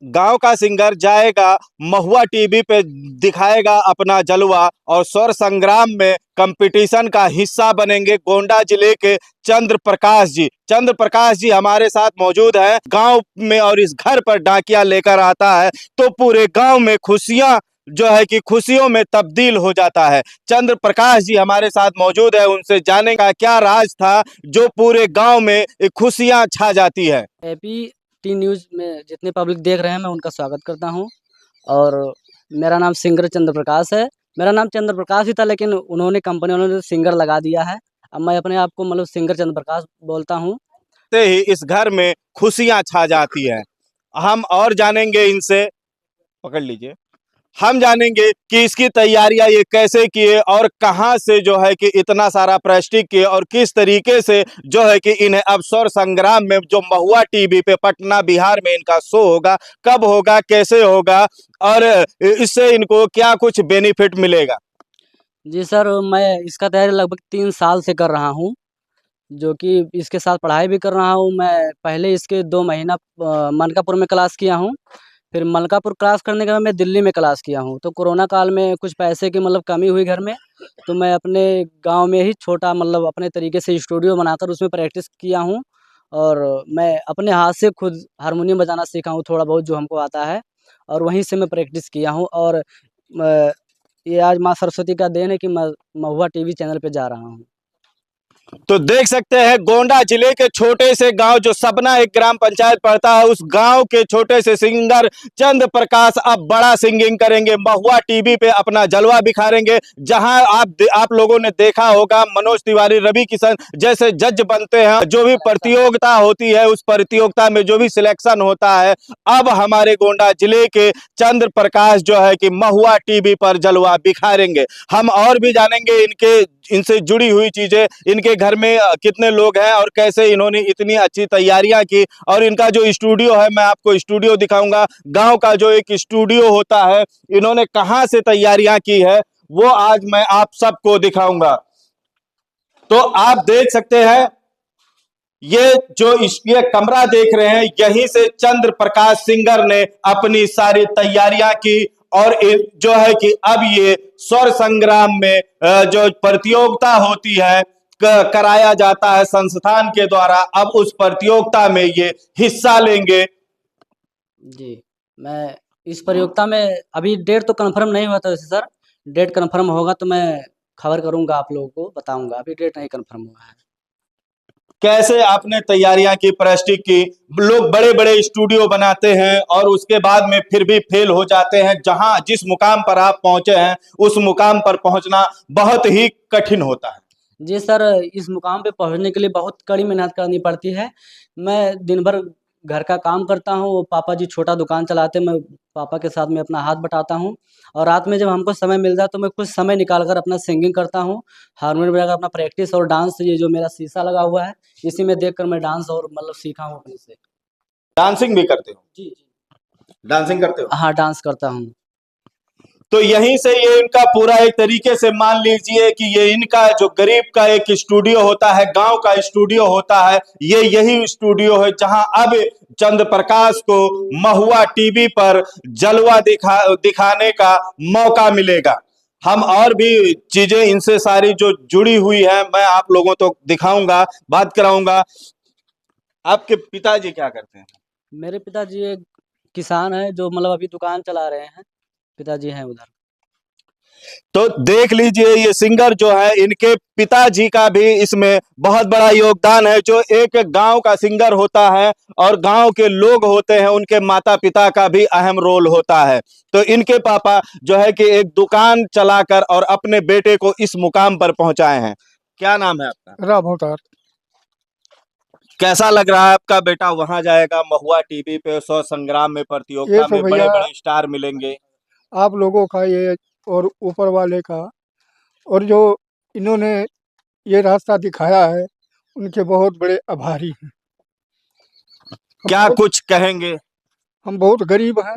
गांव का सिंगर जाएगा महुआ टीवी पे, दिखाएगा अपना जलवा और स्वर संग्राम में कंपटीशन का हिस्सा बनेंगे गोंडा जिले के चंद्र प्रकाश जी। चंद्र प्रकाश जी हमारे साथ मौजूद हैं गांव में, और इस घर पर डाकिया लेकर आता है तो पूरे गांव में खुशियां जो है कि खुशियों में तब्दील हो जाता है। चंद्र प्रकाश जी हमारे साथ मौजूद है, उनसे जाने का क्या राज था जो पूरे गांव में खुशियां छा जाती है। एपी टी न्यूज़ में जितने पब्लिक देख रहे हैं मैं उनका स्वागत करता हूं। और मेरा नाम सिंगर चंद्र प्रकाश है। मेरा नाम चंद्र प्रकाश ही था, लेकिन उन्होंने कंपनी वालों ने सिंगर लगा दिया है। अब मैं अपने आप को मतलब सिंगर चंद्र प्रकाश बोलता हूं। से ही इस घर में खुशियां छा जाती हैं। हम और जानेंगे इनसे, पकड़ लीजिए, हम जानेंगे कि इसकी तैयारियां ये कैसे किए और कहां से जो है कि इतना सारा प्रैक्टिस किए और किस तरीके से जो है कि इन्हें अब स्वर संग्राम में जो महुआ टीवी पे पटना बिहार में इनका शो होगा, कब होगा, कैसे होगा और इससे इनको क्या कुछ बेनिफिट मिलेगा। जी सर, मैं इसका तैयारी लगभग 3 साल से कर रहा हूँ, जो कि इसके साथ पढ़ाई भी कर रहा हूँ। मैं पहले इसके 2 महीना मनकापुर में क्लास किया हूँ। फिर मलकापुर क्लास करने के बाद मैं दिल्ली में क्लास किया हूँ। तो कोरोना काल में कुछ पैसे की मतलब कमी हुई घर में, तो मैं अपने गांव में ही छोटा मतलब अपने तरीके से स्टूडियो बनाकर उसमें प्रैक्टिस किया हूँ। और मैं अपने हाथ से खुद हारमोनियम बजाना सीखा हूँ थोड़ा बहुत जो हमको आता है, और वहीं से मैं प्रैक्टिस किया हूँ। और ये आज माँ सरस्वती का देन है कि मैं महुआ टीवी चैनल पे जा रहा हूँ। तो देख सकते हैं गोंडा जिले के छोटे से गांव जो सपना एक ग्राम पंचायत पड़ता है, उस गांव के छोटे से सिंगर चंद्र प्रकाश अब बड़ा सिंगिंग करेंगे, महुआ टीवी पे अपना जलवा बिखारेंगे। जहां आप लोगों ने देखा होगा मनोज तिवारी, रवि किशन जैसे जज बनते हैं, जो भी प्रतियोगिता होती है उस प्रतियोगिता में जो भी सिलेक्शन होता है, अब हमारे गोंडा जिले के चंद्र प्रकाश जो है कि महुआ टीवी पर जलवा बिखारेंगे। हम और भी जानेंगे इनसे जुड़ी हुई चीजें, इनके घर में कितने लोग हैं और कैसे इन्होंने इतनी अच्छी तैयारियां की, और इनका जो स्टूडियो है मैं आपको स्टूडियो दिखाऊंगा। गांव का जो एक स्टूडियो होता है इन्होंने कहां से तैयारियां की है वो आज मैं आप सबको दिखाऊंगा। तो आप देख सकते हैं ये ये कमरा देख रहे हैं, यहीं से चंद्र प्रकाश सिंगर ने अपनी सारी तैयारियां की, और जो है कि अब ये स्वर संग्राम में जो प्रतियोगिता होती है कराया जाता है संस्थान के द्वारा, अब उस प्रतियोगिता में ये हिस्सा लेंगे। जी, मैं इस प्रतियोगिता में अभी डेट तो कंफर्म नहीं हुआ था वैसे सर। डेट कंफर्म होगा तो मैं खबर करूंगा, आप लोगों को बताऊंगा। अभी डेट नहीं कंफर्म हुआ है। कैसे आपने तैयारियां की, प्रैक्टिस की। लोग बड़े बड़े स्टूडियो बनाते हैं और उसके बाद में फिर भी फेल हो जाते हैं। जहां जिस मुकाम पर आप पहुंचे हैं उस मुकाम पर पहुंचना बहुत ही कठिन होता है। जी सर, इस मुकाम पे पहुंचने के लिए बहुत कड़ी मेहनत करनी पड़ती है। मैं दिन भर घर का काम करता हूँ, पापा जी छोटा दुकान चलाते हैं, मैं पापा के साथ में अपना हाथ बटाता हूँ। और रात में जब हमको समय मिल जाए तो मैं कुछ समय निकाल कर अपना सिंगिंग करता हूँ, हारमोनियम बजाकर अपना प्रैक्टिस और डांस। ये जो मेरा शीशा लगा हुआ है इसी में देख कर मैं डांस और मतलब सीखा हूँ अपने से। डांसिंग भी करते हो? जी जी। डांसिंग करते हो? हाँ, डांस करता हूँ। तो यहीं से ये इनका पूरा एक तरीके से मान लीजिए कि ये इनका जो गरीब का एक स्टूडियो होता है, गांव का स्टूडियो होता है, ये यही स्टूडियो है जहां अब चंद्र प्रकाश को महुआ टीवी पर जलवा दिखाने का मौका मिलेगा। हम और भी चीजें इनसे सारी जो जुड़ी हुई है मैं आप लोगों तो दिखाऊंगा, बात कराऊंगा। आपके पिताजी क्या करते हैं? मेरे पिताजी एक किसान है जो मतलब अभी दुकान चला रहे हैं। पिताजी हैं उधर। तो देख लीजिए ये सिंगर जो है इनके पिताजी का भी इसमें बहुत बड़ा योगदान है। जो एक गांव का सिंगर होता है और गांव के लोग होते हैं उनके माता पिता का भी अहम रोल होता है। तो इनके पापा जो है कि एक दुकान चलाकर और अपने बेटे को इस मुकाम पर पहुंचाए हैं। क्या नाम है आपका? राम अवतार। कैसा लग रहा है आपका बेटा वहां जाएगा महुआ टीवी पे, स्व संग्राम में ये प्रतियोगिता तो में बड़े भैया बड़े स्टार मिलेंगे? आप लोगों का ये और ऊपर वाले का, और जो इन्होंने ये रास्ता दिखाया है उनके बहुत बड़े आभारी हैं। क्या कुछ कहेंगे? हम बहुत गरीब हैं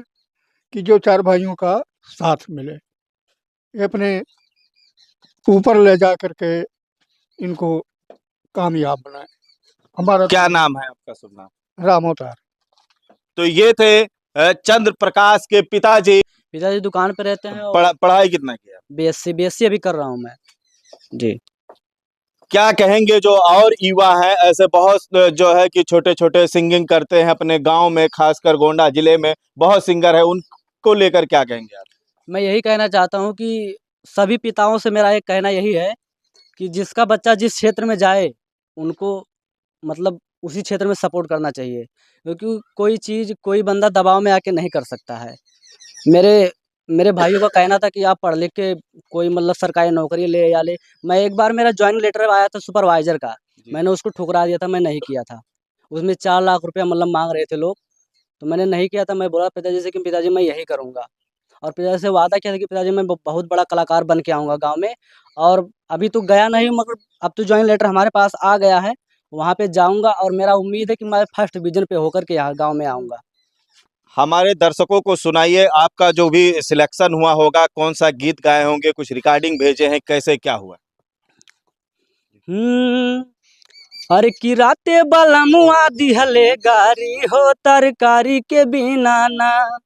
कि जो चार भाइयों का साथ मिले, ये अपने ऊपर ले जा करके इनको कामयाब बनाए। हमारा क्या तो नाम है आपका? शुभ नाम? राम अवतार। तो ये थे चंद्र प्रकाश के पिताजी पिताजी दुकान पे रहते हैं और पढ़ाई कितना किया? बीएससी अभी कर रहा हूँ मैं जी। क्या कहेंगे जो और युवा हैं, ऐसे बहुत जो है कि छोटे छोटे सिंगिंग करते हैं अपने गांव में, खासकर गोंडा जिले में बहुत सिंगर है, उनको लेकर क्या कहेंगे आप? मैं यही कहना चाहता हूँ कि सभी पिताओं से मेरा एक कहना यही है कि जिसका बच्चा जिस क्षेत्र में जाए उनको मतलब उसी क्षेत्र में सपोर्ट करना चाहिए, क्योंकि कोई चीज़ कोई बंदा दबाव में आके नहीं कर सकता है। मेरे भाइयों का कहना था कि आप पढ़ लिख के कोई मतलब सरकारी नौकरी ले या ले। मैं एक बार मेरा जॉइनिंग लेटर आया था सुपरवाइजर का, मैंने उसको ठुकरा दिया था, मैं नहीं किया था। उसमें 4 लाख रुपया मतलब मांग रहे थे लोग, तो मैंने नहीं किया था। मैं बोला पिताजी से कि पिताजी मैं यही करूँगा, और पिताजी से वादा किया था कि पिताजी मैं बहुत बड़ा कलाकार बन के आऊँगा गाँव में। और अभी तो गया नहीं, मगर अब तो जॉइनिंग लेटर हमारे पास आ गया है, वहाँ पे जाऊँगा और मेरा उम्मीद है कि मैं फर्स्ट डिवीज़न पे होकर के यहाँ गाँव में आऊँगा। हमारे दर्शकों को सुनाइए, आपका जो भी सिलेक्शन हुआ होगा, कौन सा गीत गाए होंगे, कुछ रिकॉर्डिंग भेजे हैं, कैसे क्या हुआ? अरे कि राते बलमुआ दिहले गारी हो तरकारी के बिना ना,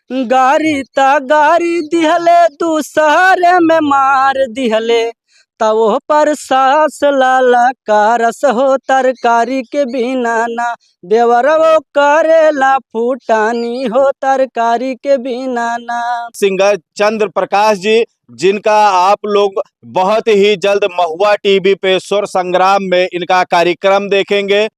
गारी ता गारी दिहले दूसरे में मार दिहले, तब पर सास लाला का रस हो तरकारी के बिना ना, देवर वो करेला फूटानी हो तरकारी के बिना ना। सिंगर चंद्र प्रकाश जी, जिनका आप लोग बहुत ही जल्द महुआ टीवी पे सुर संग्राम में इनका कार्यक्रम देखेंगे।